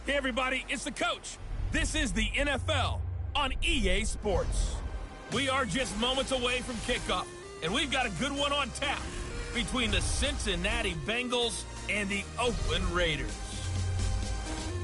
Hey, everybody, it's the coach. This is the NFL on EA Sports. We are just moments away from kickoff, and we've got a good one on tap between the Cincinnati Bengals and the Oakland Raiders.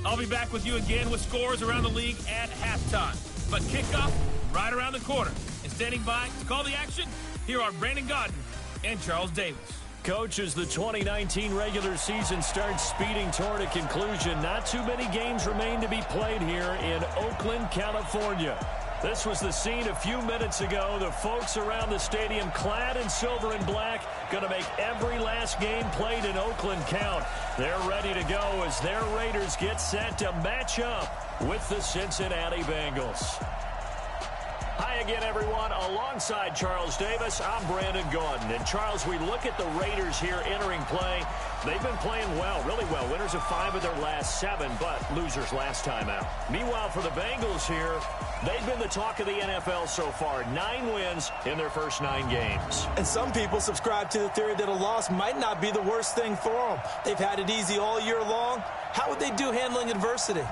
I'll be back with you again with scores around the league at halftime. But kickoff right around the corner. And standing by to call the action, here are Brandon Godden and Charles Davis. Coach, as the 2019 regular season starts speeding toward a conclusion, not too many games remain to be played here in Oakland, California. This was the scene a few minutes ago. The folks around the stadium clad in silver and black going to make every last game played in Oakland count. They're ready to go as their Raiders get set to match up with the Cincinnati Bengals. Hi again, everyone. Alongside Charles Davis, I'm Brandon Gaudin. And, Charles, we look at the Raiders here entering play. They've been playing well, really well. Winners of 5 of their last 7, but losers last time out. Meanwhile, for the Bengals here, they've been the talk of the NFL so far. 9 wins in their first 9 games. And some people subscribe to the theory that a loss might not be the worst thing for them. They've had it easy all year long. How would they do handling adversity?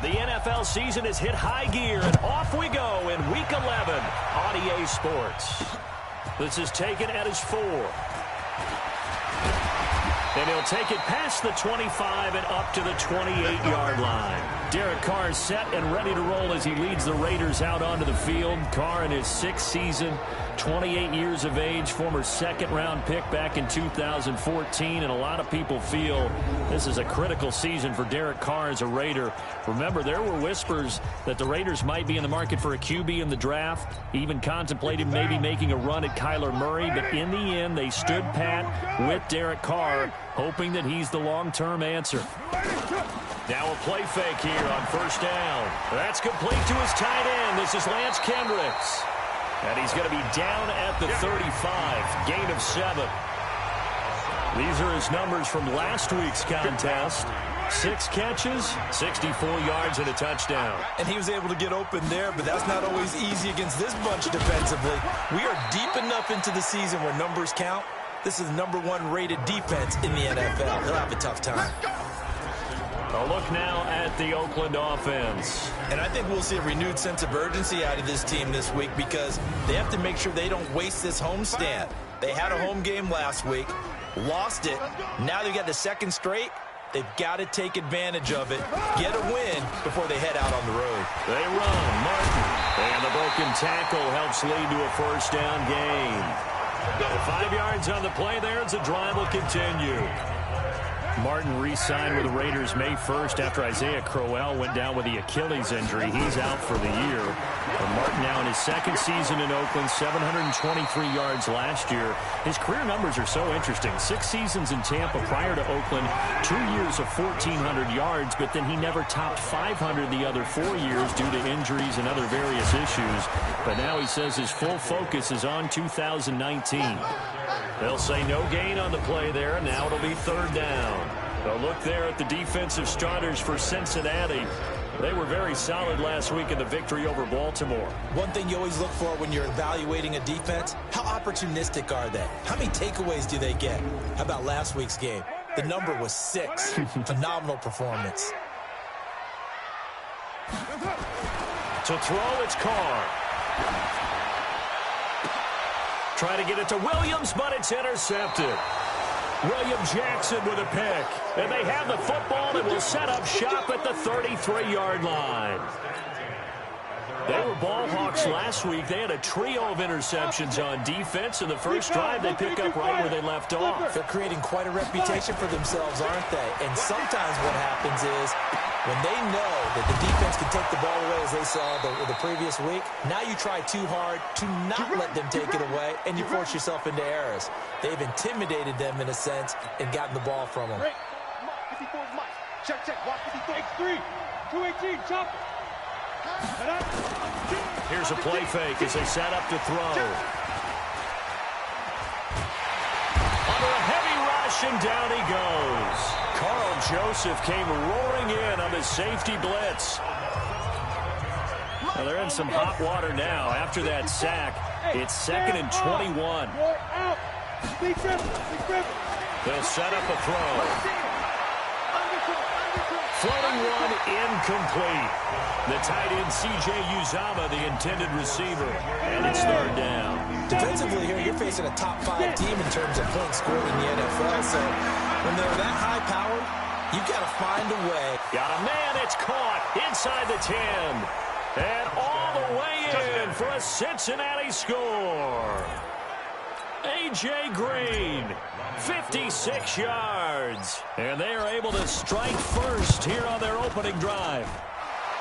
The NFL season has hit high gear, and off we go in Week 11 on EA Sports. This is taken at his 4. And he'll take it past the 25 and up to the 28-yard line. Derek Carr is set and ready to roll as he leads the Raiders out onto the field. Carr in his 6th season, 28 years of age, former second-round pick back in 2014. And a lot of people feel this is a critical season for Derek Carr as a Raider. Remember, there were whispers that the Raiders might be in the market for a QB in the draft, even contemplated maybe making a run at Kyler Murray. But in the end, they stood pat with Derek Carr, hoping that he's the long-term answer. Now a play fake here on first down. That's complete to his tight end. This is Lance Kendricks. And he's going to be down at the 35. Gain of 7. These are his numbers from last week's contest. 6 catches, 64 yards, and a touchdown. And he was able to get open there, but that's not always easy against this bunch defensively. We are deep enough into the season where numbers count. This is the #1 rated defense in the NFL. He'll have a tough time. A look now at the Oakland offense. And I think we'll see a renewed sense of urgency out of this team this week because they have to make sure they don't waste this homestand. They had a home game last week, lost it. Now they've got the 2nd straight. They've got to take advantage of it, get a win before they head out on the road. They run. Martin. And the broken tackle helps lead to a first down gain. 5 yards on the play there as the drive will continue. Martin re-signed with the Raiders May 1st after Isaiah Crowell went down with the Achilles injury. He's out for the year. And Martin now in his 2nd season in Oakland, 723 yards last year. His career numbers are so interesting. 6 seasons in Tampa prior to Oakland, 2 years of 1,400 yards, but then he never topped 500 the other 4 years due to injuries and other various issues. But now he says his full focus is on 2019. They'll say no gain on the play there, and now it'll be 3rd down. A look there at the defensive starters for Cincinnati. They were very solid last week in the victory over Baltimore. One thing you always look for when you're evaluating a defense, how opportunistic are they? How many takeaways do they get? How about last week's game? The number was 6. Phenomenal performance. To throw, it's Carr. Try to get it to Williams, but it's intercepted. William Jackson with a pick. And they have the football and will set up shop at the 33-yard line. They were ball hawks last week. They had a trio of interceptions on defense. In the first drive, they pick up right where they left off. They're creating quite a reputation for themselves, aren't they? And sometimes what happens is When they know that the defense can take the ball away as they saw the previous week, now you try too hard to not let them take it away, and you force yourself into errors. They've intimidated them in a sense and gotten the ball from them. 54 is Mike. Check, watch 54. X3. 218, chop. Here's a play fake as they set up to throw. Under a heavy rush, and down he goes. Carl Joseph came roaring in on the safety blitz. Well, they're in some hot water now. After that sack, it's 2nd and 21. They'll set up a throw. Floating one, incomplete. The tight end, C.J. Uzama, the intended receiver, and it's 3rd down. Defensively here, you're facing a top 5 team in terms of points scored in the NFL, so when they're that high-powered, you've got to find a way. Got a man, it's caught inside the 10. And all the way in for a Cincinnati score. A.J. Green, 56 yards. And they are able to strike first here on their opening drive.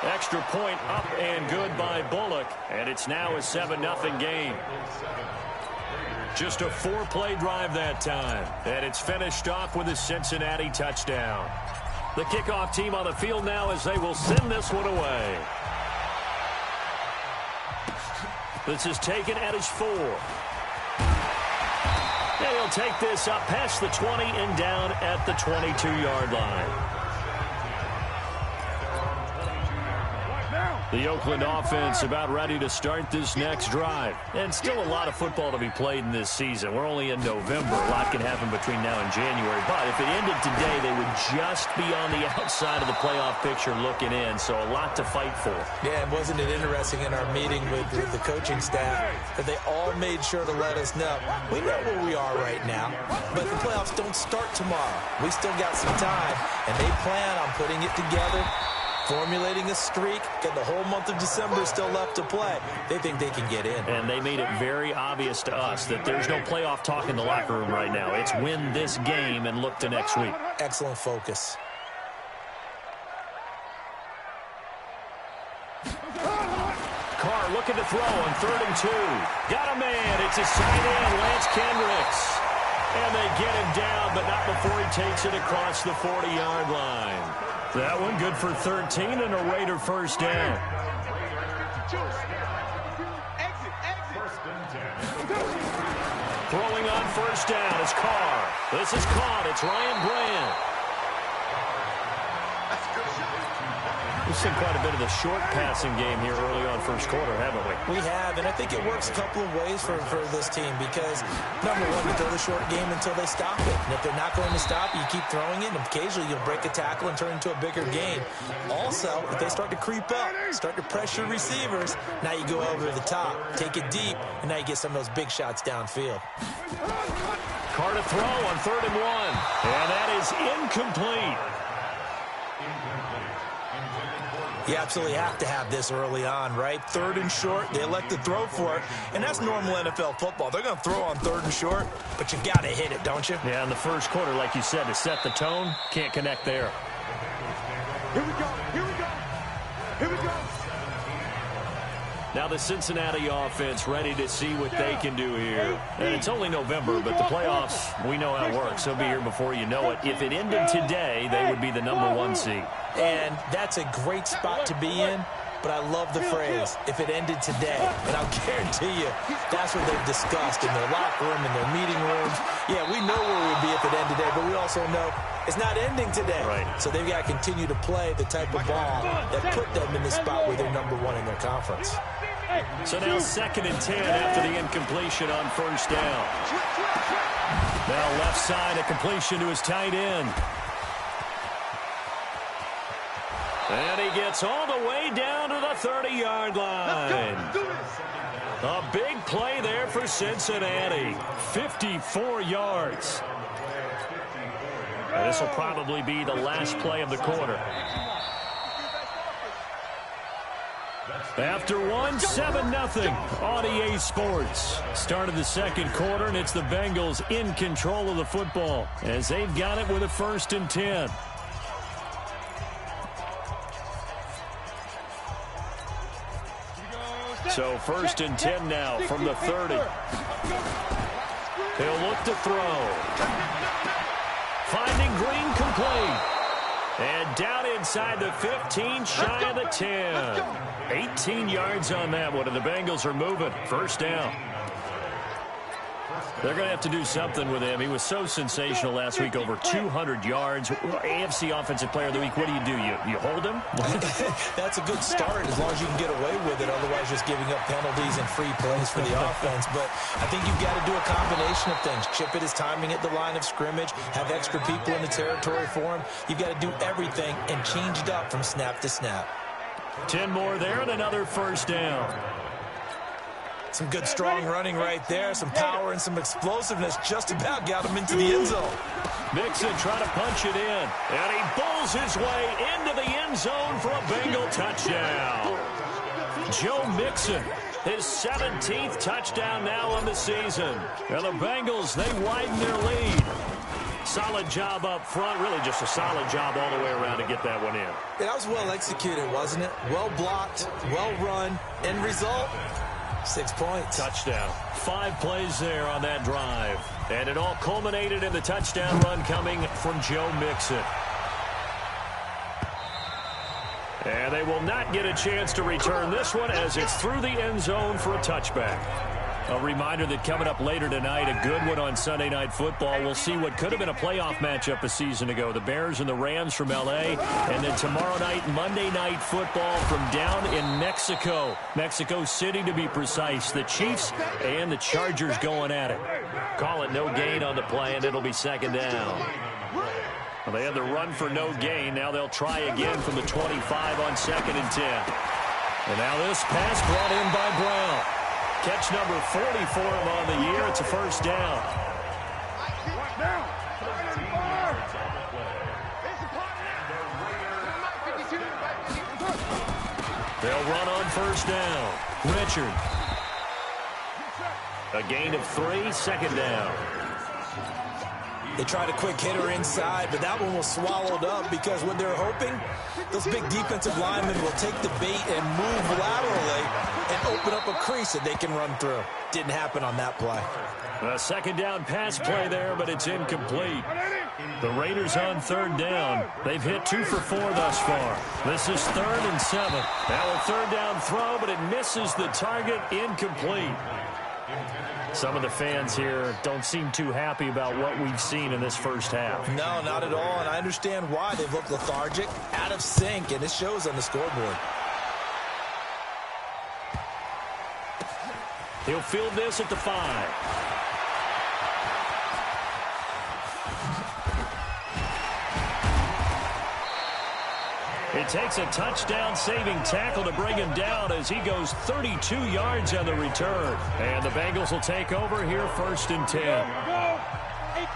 Extra point up and good by Bullock. And it's now a 7-0 game. Just a 4-play drive that time. And it's finished off with a Cincinnati touchdown. The kickoff team on the field now as they will send this one away. This is taken at his 4. And he'll take this up past the 20 and down at the 22-yard line. The Oakland offense about ready to start this next drive. And still a lot of football to be played in this season. We're only in November. A lot can happen between now and January. But if it ended today, they would just be on the outside of the playoff picture looking in. So a lot to fight for. Yeah, and wasn't it interesting in our meeting with the coaching staff that they all made sure to let us know, we know where we are right now, but the playoffs don't start tomorrow. We still got some time, and they plan on putting it together, formulating a streak, and the whole month of December is still left to play. They think they can get in. And they made it very obvious to us that there's no playoff talk in the locker room right now. It's win this game and look to next week. Excellent focus. Carr looking to throw on 3rd and 2. Got a man. It's his tight end, Lance Kendricks. And they get him down, but not before he takes it across the 40-yard line. That one good for 13 and a Raider first down. Throwing on first down is Carr. This is caught. It's Ryan Brand. We've seen quite a bit of the short passing game here early on first quarter, haven't we? We have, and I think it works a couple of ways for this team because, number one, you throw the short game until they stop it. And if they're not going to stop, you keep throwing it, and occasionally you'll break a tackle and turn into a bigger gain. Also, if they start to creep up, start to pressure receivers, now you go over the top, take it deep, and now you get some of those big shots downfield. Carr to throw on 3rd and 1. And that is incomplete. You absolutely have to have this early on, right? 3rd and short, they elect to throw for it, and that's normal NFL football. They're going to throw on 3rd and short, but you got to hit it, don't you? Yeah, in the first quarter, like you said, to set the tone, can't connect there. Here we go. Here we go. Here we go. Now the Cincinnati offense ready to see what they can do here. And it's only November, but the playoffs, we know how it works. They'll be here before you know it. If it ended today, they would be the #1 seed. And that's a great spot to be in, but I love the phrase, if it ended today. And I'll guarantee you, that's what they've discussed in their locker room, in their meeting rooms. Yeah, we know where we'd be if it ended today, but we also know it's not ending today. Right. So they've got to continue to play the type of ball that put them in the spot where they're #1 in their conference. So now 2nd and 10 after the incompletion on first down. Now left side, a completion to his tight end. And he gets all the way down to the 30-yard line. A big play there for Cincinnati. 54 yards. And this will probably be the last play of the quarter. After one, 7-0 on EA Sports. Start of the second quarter, and it's the Bengals in control of the football as they've got it with a 1st and 10. So 1st and 10 now from the 30. He'll look to throw. Finding Green complete. And down inside the 15, shy of the 10. 18 yards on that one, and the Bengals are moving. 1st down. They're going to have to do something with him. He was so sensational last week, over 200 yards. AFC Offensive Player of the Week, what do? You hold him? That's a good start as long as you can get away with it. Otherwise, just giving up penalties and free plays for the offense. But I think you've got to do a combination of things. Chip it his timing at the line of scrimmage. Have extra people in the territory for him. You've got to do everything and change it up from snap to snap. 10 more there and another 1st down. Some good, strong running right there. Some power and some explosiveness just about got him into the end zone. Mixon trying to punch it in. And he bowls his way into the end zone for a Bengal touchdown. Joe Mixon, his 17th touchdown now on the season. And the Bengals, they widen their lead. Solid job up front. Really just a solid job all the way around to get that one in. That was well executed, wasn't it? Well blocked, well run. End result? 6 points. Touchdown. 5 plays there on that drive. And it all culminated in the touchdown run coming from Joe Mixon. And they will not get a chance to return this one as it's through the end zone for a touchback. A reminder that coming up later tonight, a good one on Sunday Night Football. We'll see what could have been a playoff matchup a season ago. The Bears and the Rams from L.A. And then tomorrow night, Monday Night Football from down in Mexico. Mexico City, to be precise. The Chiefs and the Chargers going at it. Call it no gain on the play, and it'll be 2nd down. Well, they had the run for no gain. Now they'll try again from the 25 on 2nd and 10. And now this pass brought in by Brown. Catch number 40 for him on the year. It's a 1st down. They'll run on 1st down. Richard. A gain of 3, 2nd down. They tried a quick hitter inside, but that one was swallowed up because what they're hoping, those big defensive linemen will take the bait and move laterally and open up a crease that they can run through. Didn't happen on that play. A 2nd down pass play there, but it's incomplete. The Raiders on 3rd down. They've hit 2 for 4 thus far. This is 3rd and 7. Now a 3rd down throw, but it misses the target. Incomplete. Some of the fans here don't seem too happy about what we've seen in this 1st half. No, not at all, and I understand why. They've looked lethargic, out of sync, and it shows on the scoreboard. He'll field this at the 5. It takes a touchdown-saving tackle to bring him down as he goes 32 yards on the return. And the Bengals will take over here 1st and 10.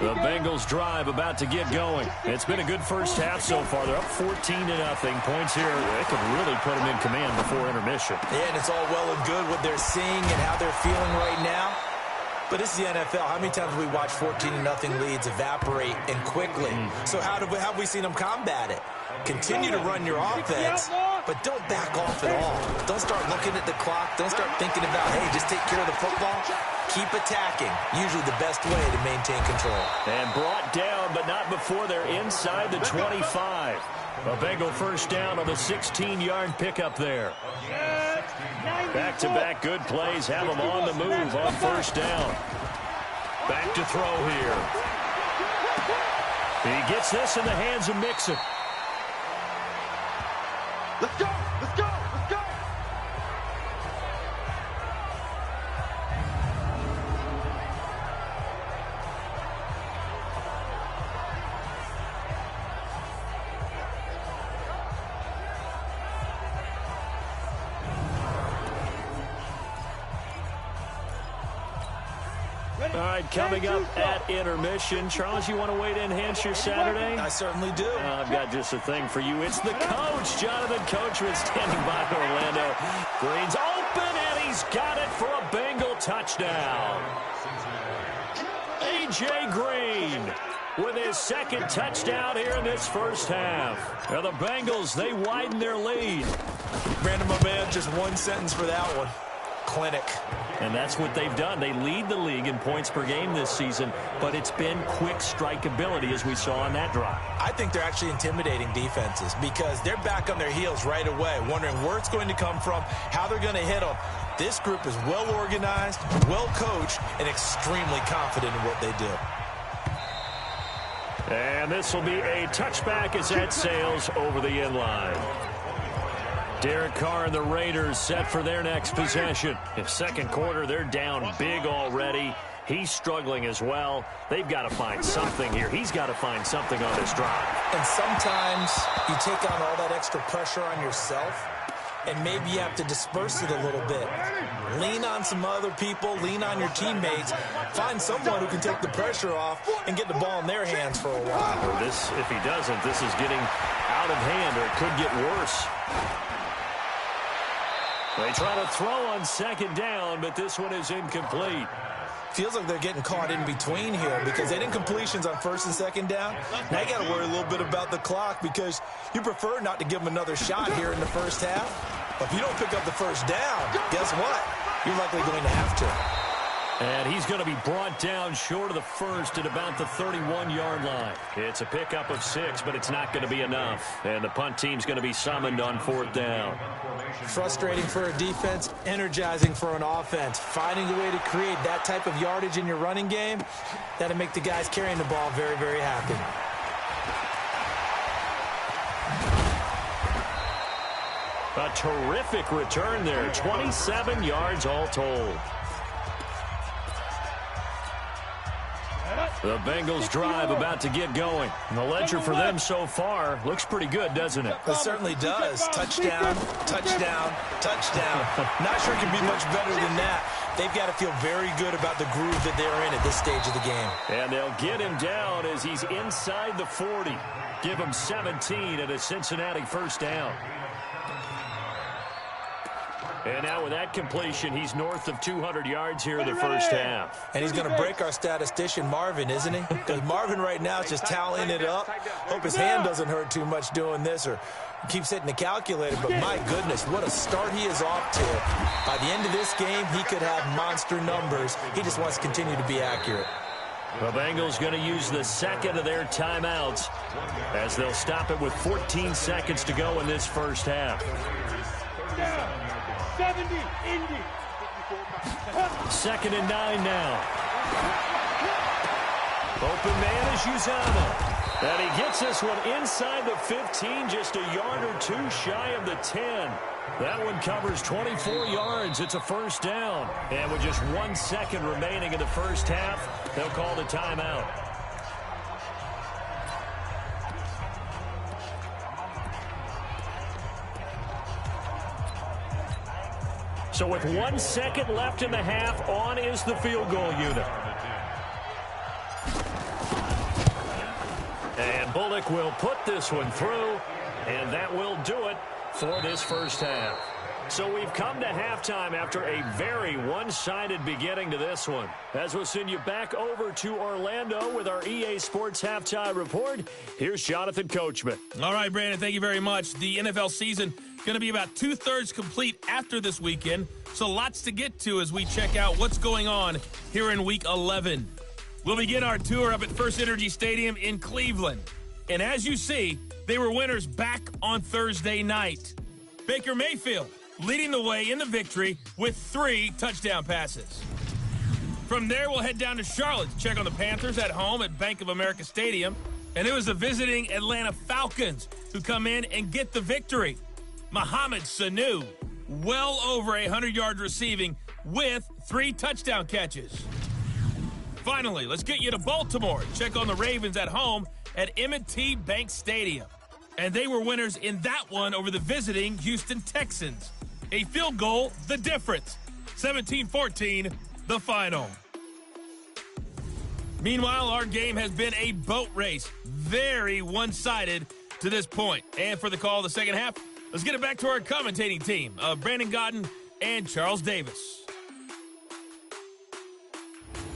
The Bengals drive about to get going. It's been a good 1st half so far. They're up 14-0. Points here. They could really put them in command before intermission. Yeah, and it's all well and good what they're seeing and how they're feeling right now. But this is the NFL. How many times have we watched 14-0 leads evaporate and quickly? So how have we seen them combat it? Continue to run your offense, but don't back off at all. Don't start looking at the clock. Don't start thinking about, hey, just take care of the football. Keep attacking. Usually the best way to maintain control. And brought down, but not before they're inside the 25. A Bengal 1st down on the 16-yard pickup there. Back-to-back good plays have them on the move on 1st down. Back to throw here. He gets this in the hands of Mixon. Let's go! Let's go! Let's go! All right, coming up at intermission. Charles, you want to wait to enhance your Saturday? I certainly do. I've got just a thing for you. It's the coach, Jonathan Coachman, standing by Orlando. Green's open, and he's got it for a Bengal touchdown. A.J. Green with his 2nd touchdown here in this 1st half. Now the Bengals, they widen their lead. Brandon, my man, just one sentence for that one. clinic. And that's what they've done. They lead the league in points per game this season, but it's been quick strikeability as we saw on that drive. I think they're actually intimidating defenses because they're back on their heels right away, wondering where it's going to come from, how they're going to hit them. This group is well organized, well coached, and extremely confident in what they do. And this will be a touchback as that sails over the inline. Derek Carr and the Raiders set for their next possession. In second quarter, they're down big already. He's struggling as well. They've got to find something here. He's got to find something on this drive. And sometimes you take on all that extra pressure on yourself, and maybe you have to disperse it a little bit. Lean on some other people, lean on your teammates, find someone who can take the pressure off and get the ball in their hands for a while. This, if he doesn't, this is getting out of hand, or it could get worse. They try to throw on second down, but this one is incomplete. Feels like they're getting caught in between here because they didn't completions on first and second down. Now you got to worry a little bit about the clock because you prefer not to give them another shot here in the first half. But if you don't pick up the first down, guess what? You're likely going to have to. And he's going to be brought down short of the first at about the 31-yard line. It's a pickup of 6, but it's not going to be enough. And the punt team's going to be summoned on fourth down. Frustrating for a defense, energizing for an offense. Finding a way to create that type of yardage in your running game, that'll make the guys carrying the ball very, very happy. A terrific return there. 27 yards all told. The Bengals drive about to get going. And the ledger for them so far looks pretty good, doesn't it? It certainly does. Touchdown, touchdown, touchdown. Not sure it can be much better than that. They've got to feel very good about the groove that they're in at this stage of the game. And they'll get him down as he's inside the 40. Give him 17 at a Cincinnati first down. And now with that completion, he's north of 200 yards here in the first half. And he's going to break our statistician, Marvin, isn't he? Because Marvin right now is just tallying it up. Hope his hand doesn't hurt too much doing this or keeps hitting the calculator. But my goodness, what a start he is off to. By the end of this game, he could have monster numbers. He just wants to continue to be accurate. The Bengals going to use the second of their timeouts as they'll stop it with 14 seconds to go in this first half. 70, Indy. 2nd and 9 now. Open man is Uzama. And he gets this one inside the 15, just a yard or two shy of the 10. That one covers 24 yards. It's a first down. And with just 1 second remaining in the first half, they'll call the timeout. So with 1 second left in the half, on is the field goal unit. And Bullock will put this one through, and that will do it for this first half. So we've come to halftime after a very one-sided beginning to this one. As we'll send you back over to Orlando with our EA Sports Halftime Report, here's Jonathan Coachman. All right, Brandon, thank you very much. The NFL season going to be about 2/3 complete after this weekend, so lots to get to as we check out what's going on here in Week 11. We'll begin our tour up at First Energy Stadium in Cleveland. And as you see, they were winners back on Thursday night. Baker Mayfield leading the way in the victory with 3 touchdown passes. From there, we'll head down to Charlotte to check on the Panthers at home at Bank of America Stadium. And it was the visiting Atlanta Falcons who come in and get the victory. Mohamed Sanu, well over 100 yards receiving with 3 touchdown catches. Finally, let's get you to Baltimore and check on the Ravens at home at M&T Bank Stadium. And they were winners in that one over the visiting Houston Texans. A field goal, the difference. 17-14, the final. Meanwhile, our game has been a boat race. Very one-sided to this point. And for the call of the second half, let's get it back to our commentating team of Brandon Godden and Charles Davis.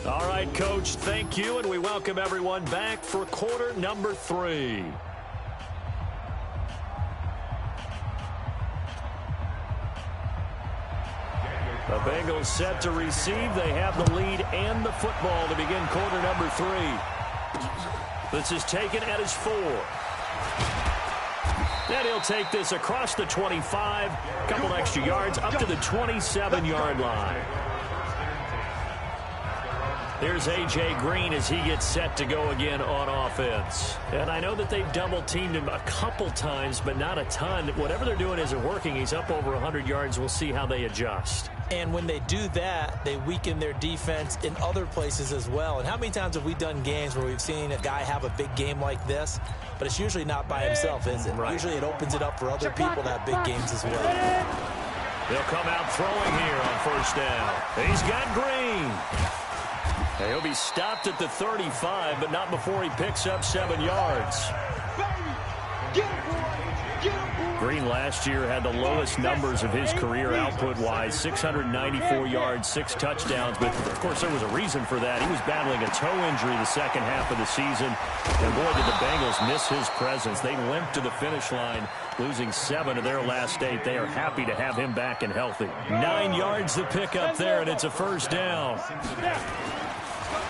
All right, Coach, thank you, and we welcome everyone back for quarter number 3. The Bengals set to receive. They have the lead and the football to begin quarter number 3. This is taken at his 4. And he'll take this across the 25. A couple extra yards up to the 27-yard line. There's A.J. Green as he gets set to go again on offense. And I know that they've double-teamed him a couple times, but not a ton. Whatever they're doing isn't working. He's up over 100 yards. We'll see how they adjust. And when they do that, they weaken their defense in other places as well. And how many times have we done games where we've seen a guy have a big game like this, but it's usually not by himself, is it? Right. Usually it opens it up for other people to have big games as well. They'll come out throwing here on first down. He's got Green. And he'll be stopped at the 35, but not before he picks up 7 yards. Green last year had the lowest numbers of his career output-wise, 694 yards, 6 touchdowns. But, of course, there was a reason for that. He was battling a toe injury the second half of the season. And, boy, did the Bengals miss his presence. They limped to the finish line, losing 7 of their last 8. They are happy to have him back and healthy. 9 yards to pick up there, and it's a first down.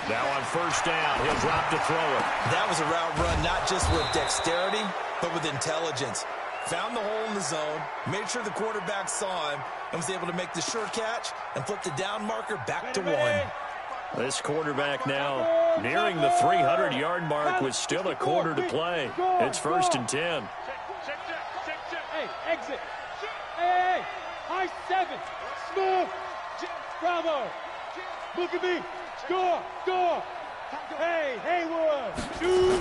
Now on first down, he'll drop to throw it. That was a route run, not just with dexterity, but with intelligence. Found the hole in the zone, made sure the quarterback saw him, and was able to make the sure catch and flip the down marker back to 1. This quarterback now nearing the 300-yard mark with still a quarter to play. It's first and 10. Hey, exit. Hey, high 7. Smooth. Bravo. Look at me. Score. Hey, Haywood. Shoot.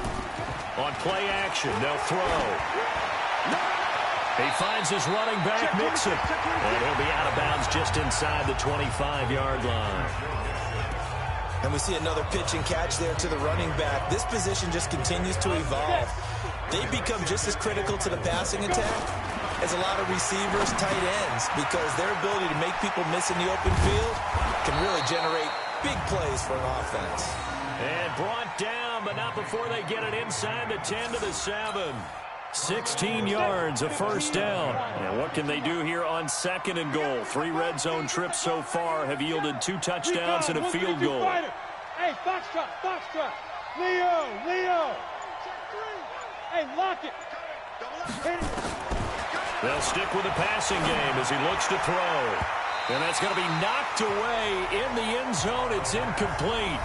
On play action, they'll throw. He finds his running back, Mixon. And he'll be out of bounds just inside the 25-yard line. And we see another pitch and catch there to the running back. This position just continues to evolve. They become just as critical to the passing attack as a lot of receivers, tight ends, because their ability to make people miss in the open field can really generate big plays for an offense. And brought down, but not before they get it inside the 10 to the 7. 16 yards, a first down. And what can they do here on second and goal? 3 red zone trips so far have yielded 2 touchdowns and a field goal. Hey, foxtrot. Leo. Hey, lock it. They'll stick with the passing game as he looks to throw. And that's going to be knocked away in the end zone. It's incomplete.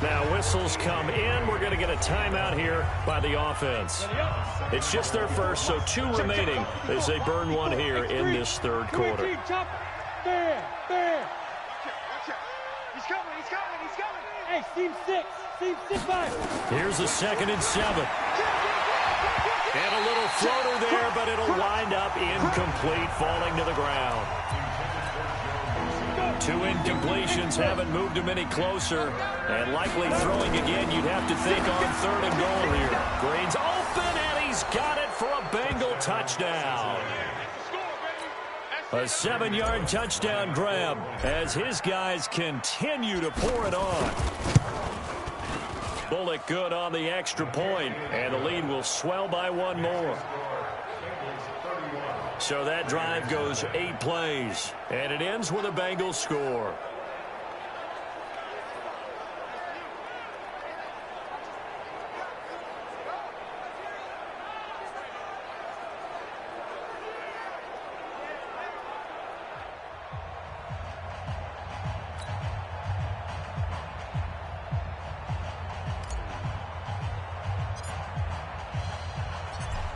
Now whistles come in. We're going to get a timeout here by the offense. It's just their first, so 2 remaining as they burn 1 here in this third quarter. There. He's coming. Hey, seam 6 by. Here's the 2nd and 7. And a little floater there, but it'll wind up incomplete, falling to the ground. 2 incompletions haven't moved him any closer. And likely throwing again, you'd have to think on 3rd and goal here. Green's open, and he's got it for a Bengal touchdown. A 7-yard touchdown grab as his guys continue to pour it on. Bullock good on the extra point, and the lead will swell by 1 more. So that drive goes 8 plays, and it ends with a Bengals score.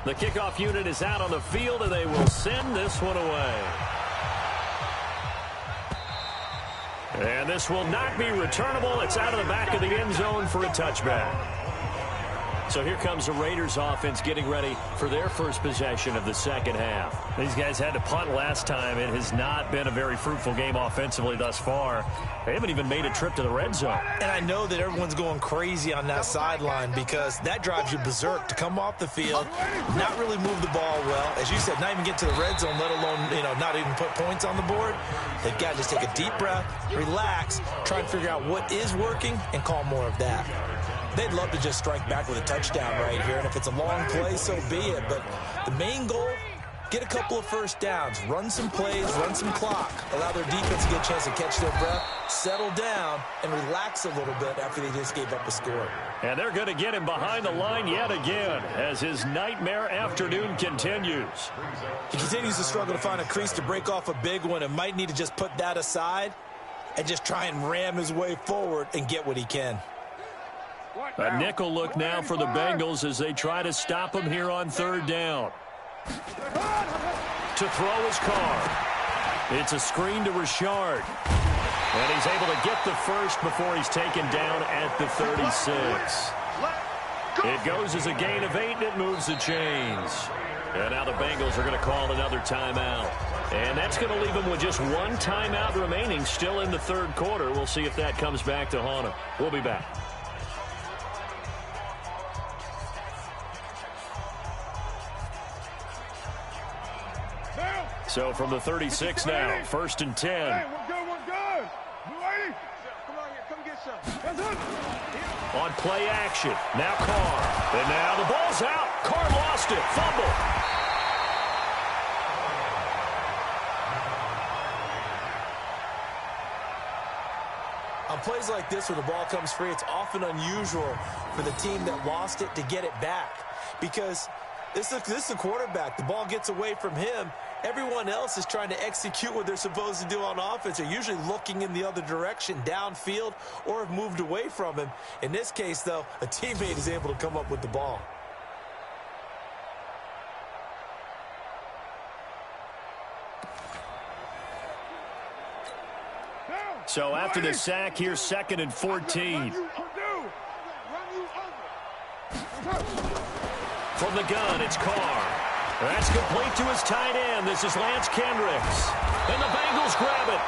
The kickoff unit is out on the field, and they will send this one away. And this will not be returnable. It's out of the back of the end zone for a touchback. So here comes the Raiders offense getting ready for their first possession of the second half. These guys had to punt last time. It has not been a very fruitful game offensively thus far. They haven't even made a trip to the red zone. And I know that everyone's going crazy on that sideline because that drives you berserk to come off the field, not really move the ball well. As you said, not even get to the red zone, let alone, not even put points on the board. They've got to just take a deep breath, relax, try and figure out what is working, and call more of that. They'd love to just strike back with a touchdown right here, and if it's a long play, so be it. But the main goal, get a couple of first downs, run some plays, run some clock, allow their defense to get a chance to catch their breath, settle down, and relax a little bit after they just gave up a score. And they're going to get him behind the line yet again as his nightmare afternoon continues. He continues to struggle to find a crease to break off a big one and might need to just put that aside and just try and ram his way forward and get what he can. A nickel look now for the Bengals as they try to stop him here on third down. To throw his Carr. It's a screen to Richard. And he's able to get the first before he's taken down at the 36. It goes as a gain of 8, and it moves the chains. And now the Bengals are going to call another timeout. And that's going to leave them with just one timeout remaining still in the third quarter. We'll see if that comes back to haunt them. We'll be back. So from the 36 now, 1st and 10. Hey, we're good, we're good. You ready? Come on here, come get some. On play action, now Carr. And now the ball's out. Carr lost it. Fumble. On plays like this where the ball comes free, it's often unusual for the team that lost it to get it back. Because this is the quarterback. The ball gets away from him. Everyone else is trying to execute what they're supposed to do on offense. They're usually looking in the other direction, downfield, or have moved away from him. In this case, though, a teammate is able to come up with the ball. So after the sack, here's 2nd and 14. From the gun, it's Carr. That's complete to his tight end. This is Lance Kendricks. And the Bengals grab it.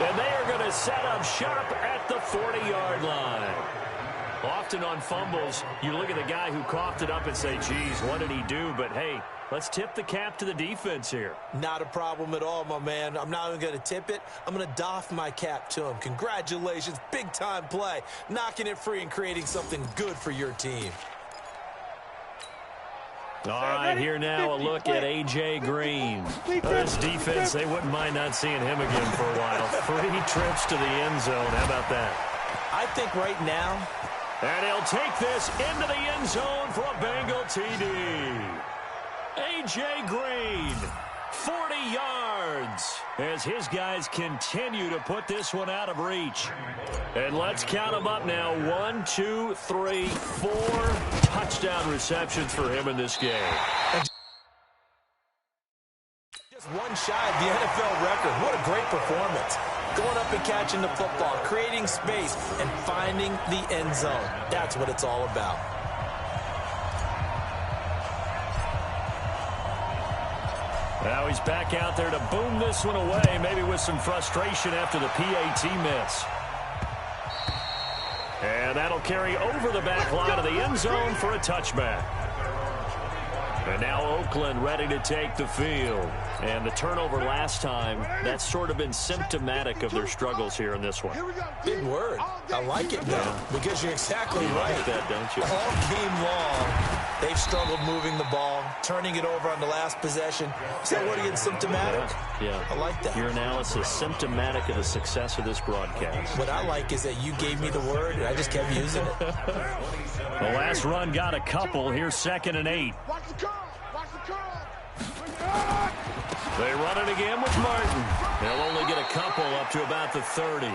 And they are going to set up shop at the 40-yard line. Often on fumbles, you look at the guy who coughed it up and say, geez, what did he do? But, hey, let's tip the cap to the defense here. Not a problem at all, my man. I'm not even going to tip it. I'm going to doff my cap to him. Congratulations. Big-time play. Knocking it free and creating something good for your team. All right, here now a look at A.J. Green. This defense, they wouldn't mind not seeing him again for a while. 3 trips to the end zone. How about that? I think right now. And he'll take this into the end zone for a Bengal TD. A.J. Green, 40 yards, as his guys continue to put this one out of reach. And let's count them up now. 1, 2, 3, 4 touchdown receptions for him in this game. Just one shy of the NFL record. What a great performance. Going up and catching the football, creating space, and finding the end zone. That's what it's all about. Now he's back out there to boom this one away, maybe with some frustration after the PAT miss. And that'll carry over the back line of the end zone for a touchback. And now Oakland ready to take the field. And the turnover last time, that's sort of been symptomatic of their struggles here in this one. Big word. I like it now, because you're exactly right. Like that, don't you? All game long, they've struggled moving the ball, turning it over on the last possession. Is that word again, symptomatic? Yeah. I like that. Your analysis symptomatic of the success of this broadcast. What I like is that you gave me the word, and I just kept using it. The last run got a couple. Here's 2nd and 8. Watch the curl. Watch the curl. They run it again with Martin. They'll only get a couple up to about the 30.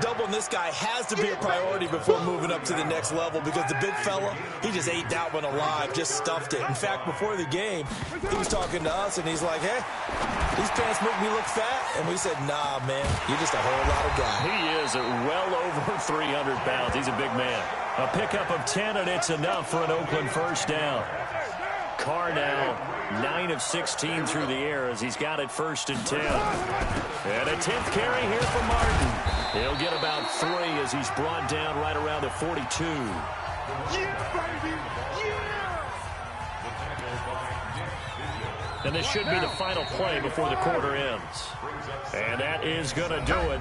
Doubling this guy has to be a priority before moving up to the next level, because the big fella, he just ate that one alive, just stuffed it. In fact, before the game, he was talking to us, and he's like, hey, these pants make me look fat. And we said, nah, man, you're just a whole lot of guy. He is at well over 300 pounds. He's a big man. A pickup of 10, and it's enough for an Oakland first down. Carr now 9 of 16 through the air as he's got it 1st and 10. And a 10th carry here for Martin. He'll get about 3 as he's brought down right around the 42. And this should be the final play before the quarter ends. And that is going to do it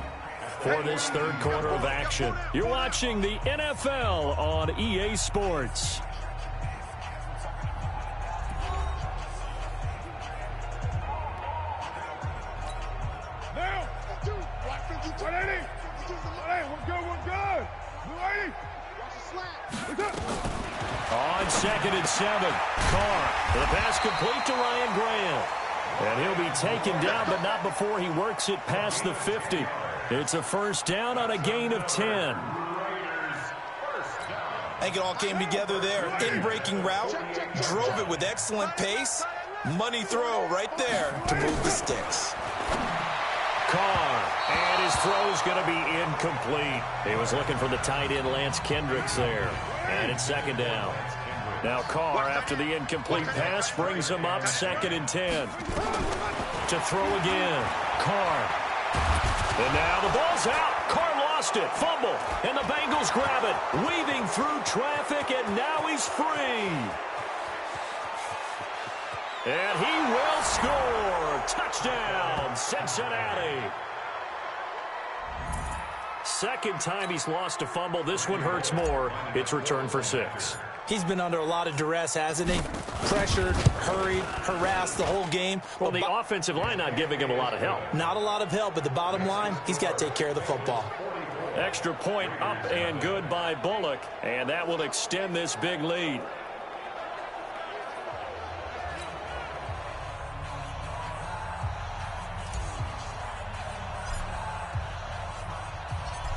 for this third quarter of action. You're watching the NFL on EA Sports. 180. 1 good. Blue 80. On 2nd and 7, Carr for the pass complete to Ryan Graham. And he'll be taken down, but not before he works it past the 50. It's a first down on a gain of 10. I think it all came together there. In-breaking route, drove it with excellent pace. Money throw right there to move the sticks. Carr, and his throw is going to be incomplete. He was looking for the tight end Lance Kendricks there. And it's 2nd down. Now Carr, after the incomplete pass, brings him up 2nd and 10. To throw again. Carr. And now the ball's out. Carr lost it. Fumble. And the Bengals grab it. Weaving through traffic, and now he's free. And he will score. Touchdown, Cincinnati. Second time he's lost a fumble. This one hurts more. It's returned for 6. He's been under a lot of duress, hasn't he? Pressured, hurried, harassed the whole game. Well, the offensive line not giving him a lot of help. Not a lot of help, but the bottom line, he's got to take care of the football. Extra point up and good by Bullock, and that will extend this big lead.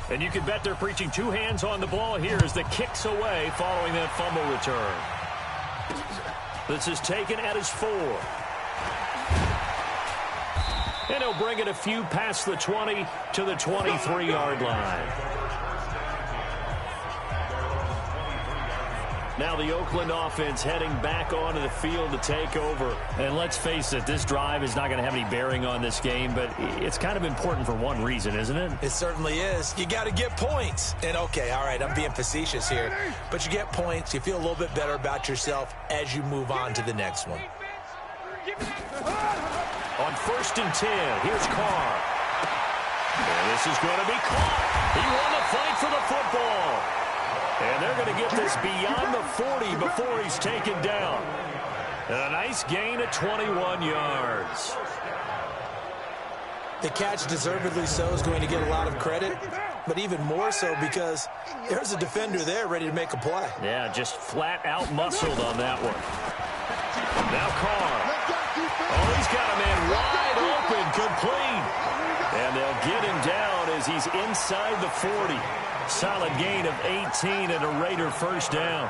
And you can bet they're preaching 2 hands on the ball here as the kick's away following that fumble return. This is taken at his 4. And he'll bring it a few past the 20 to the 23-yard line. Now the Oakland offense heading back onto the field to take over. And let's face it, this drive is not going to have any bearing on this game, but it's kind of important for one reason, isn't it? It certainly is. You got to get points. And okay, all right, I'm being facetious here, but you get points. You feel a little bit better about yourself as you move on to the next one. On 1st and 10, here's Carr. And this is going to be caught. He won the fight for the football. And they're going to get this beyond the 40 before he's taken down. And a nice gain of 21 yards. The catch, deservedly so, is going to get a lot of credit, but even more so because there's a defender there ready to make a play. Yeah, just flat out muscled on that one. Now Carr. Oh, he's got a man wide open, complete. And they'll get him down as he's inside the 40. Solid gain of 18 and a Raider first down.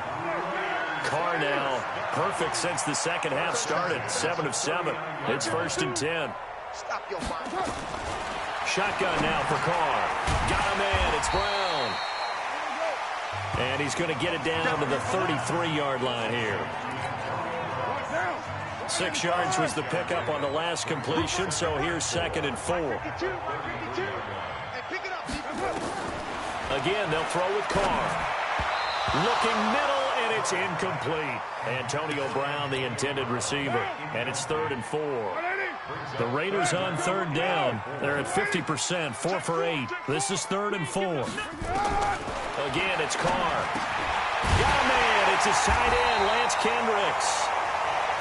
Carr now perfect since the second half started. 7 of 7. It's 1st and 10. Shotgun now for Carr. Got a man. It's Brown. And he's going to get it down to the 33-yard line here. 6 yards was the pickup on the last completion, so here's 2nd and 4. Again, they'll throw with Carr. Looking middle, and it's incomplete. Antonio Brown, the intended receiver. And it's 3rd and 4. The Raiders on 3rd down. They're at 50%, 4 for 8. This is 3rd and 4. Again, it's Carr. Got a man. It's his tight end, Lance Kendricks.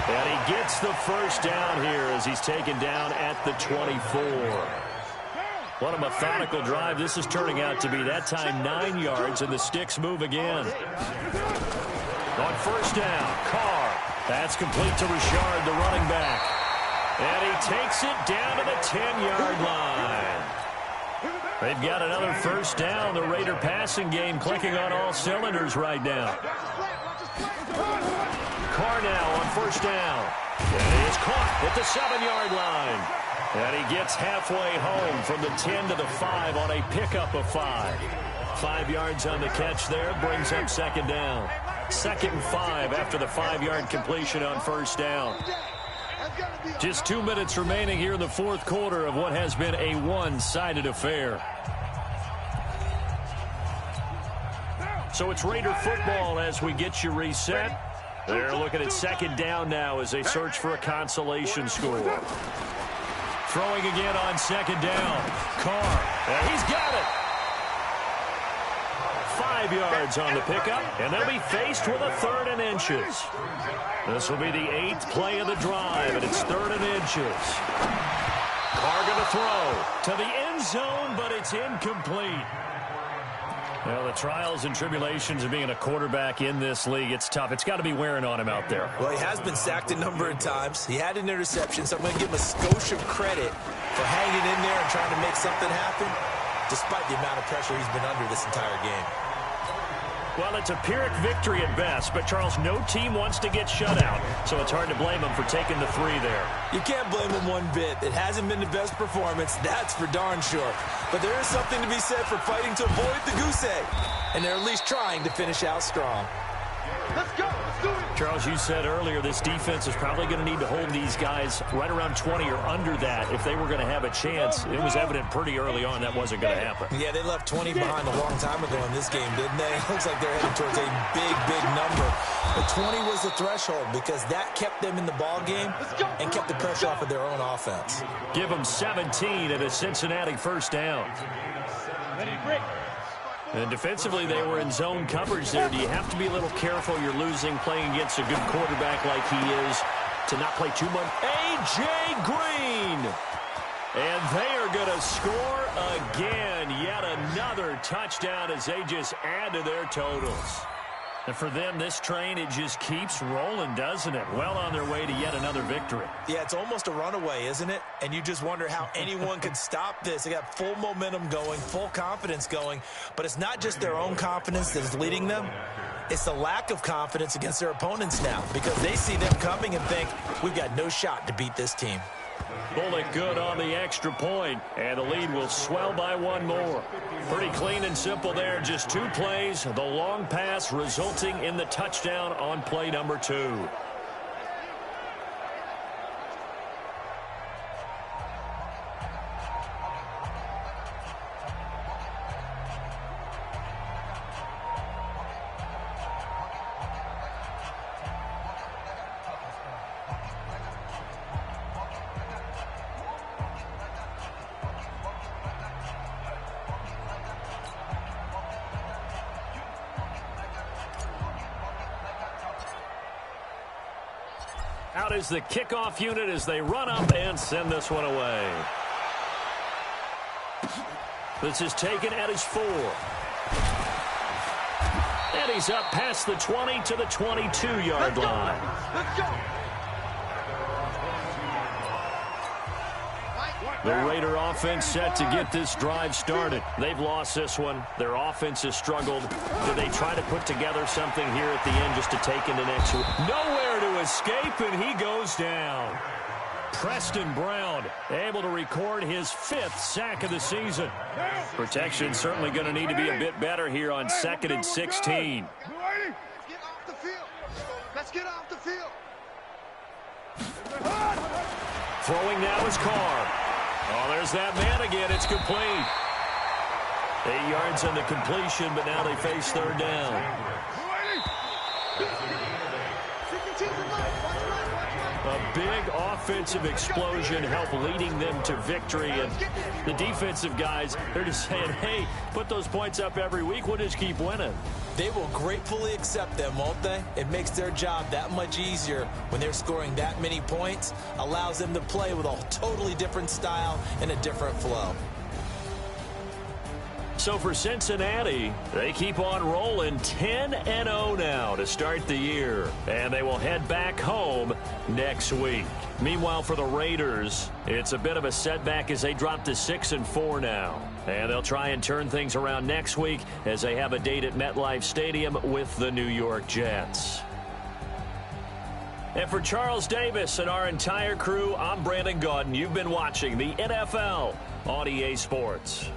And he gets the first down here as he's taken down at the 24. What a methodical drive this is turning out to be. That time 9 yards, and the sticks move again. On 1st down, Carr. That's complete to Richard, the running back. And he takes it down to the 10-yard line. They've got another first down. The Raider passing game clicking on all cylinders right now. Carr now on 1st down. And he is caught at the 7-yard line. And he gets halfway home from the 10 to the 5 on a pickup of 5. 5 yards on the catch there, brings up 2nd down. 2nd and 5 after the 5-yard completion on 1st down. Just 2 minutes remaining here in the 4th quarter of what has been a one-sided affair. So it's Raider football as we get you reset. They're looking at 2nd down now as they search for a consolation score. Throwing again on 2nd down. Carr. And he's got it. 5 yards on the pickup, and they'll be faced with a 3rd and inches. This will be the 8th play of the drive, and it's 3rd and inches. Carr going to throw to the end zone, but it's incomplete. Well, the trials and tribulations of being a quarterback in this league, it's tough. It's got to be wearing on him out there. Well, he has been sacked a number of times. He had an interception, so I'm going to give him a skosh of credit for hanging in there and trying to make something happen, despite the amount of pressure he's been under this entire game. Well, it's a Pyrrhic victory at best, but, Charles, no team wants to get shut out, so it's hard to blame him for taking the 3 there. You can't blame him one bit. It hasn't been the best performance, that's for darn sure. But there is something to be said for fighting to avoid the goose egg, and they're at least trying to finish out strong. Let's go. Let's do it. Charles, you said earlier this defense is probably going to need to hold these guys right around 20 or under that if they were going to have a chance. It was evident pretty early on that wasn't going to happen. Yeah, they left 20 behind a long time ago in this game, didn't they? It looks like they're heading towards a big, big number. But 20 was the threshold because that kept them in the ball game and kept the pressure off of their own offense. Give them 17 at a Cincinnati first down. Ready, break. And defensively, they were in zone coverage there. Do you have to be a little careful? You're losing, playing against a good quarterback like he is, to not play too much. A.J. Green! And they are going to score again. Yet another touchdown as they just add to their totals. And for them, this train, it just keeps rolling, doesn't it? Well on their way to yet another victory. Yeah, it's almost a runaway, isn't it? And you just wonder how anyone could stop this. They got full momentum going, full confidence going. But it's not just their own confidence that is leading them. It's the lack of confidence against their opponents now because they see them coming and think, we've got no shot to beat this team. Bullet good on the extra point, and the lead will swell by 1 more. Pretty clean and simple there. Just 2 plays. The long pass resulting in the touchdown on play number 2. Out is the kickoff unit as they run up and send this one away. This is taken at his 4. And he's up past the 20 to the 22-yard line. Let's go. The Raider offense set to get this drive started. They've lost this one. Their offense has struggled. Do they try to put together something here at the end just to take into next week? Nowhere to escape, and he goes down. Preston Brown able to record his 5th sack of the season. Protection certainly going to need to be a bit better here on 2nd and 16. Get off the field. Let's get off the field. Throwing now is Carr. Oh, there's that man again. It's complete. 8 yards on the completion, but now they face 3rd down. A big offensive explosion helped leading them to victory. And the defensive guys, they're just saying, hey, put those points up every week. We'll just keep winning. They will gratefully accept them, won't they? It makes their job that much easier when they're scoring that many points. Allows them to play with a totally different style and a different flow. So for Cincinnati, they keep on rolling 10-0 now to start the year. And they will head back home next week. Meanwhile, for the Raiders, it's a bit of a setback as they drop to 6-4 now. And they'll try and turn things around next week as they have a date at MetLife Stadium with the New York Jets. And for Charles Davis and our entire crew, I'm Brandon Gaudin. You've been watching the NFL on EA Sports.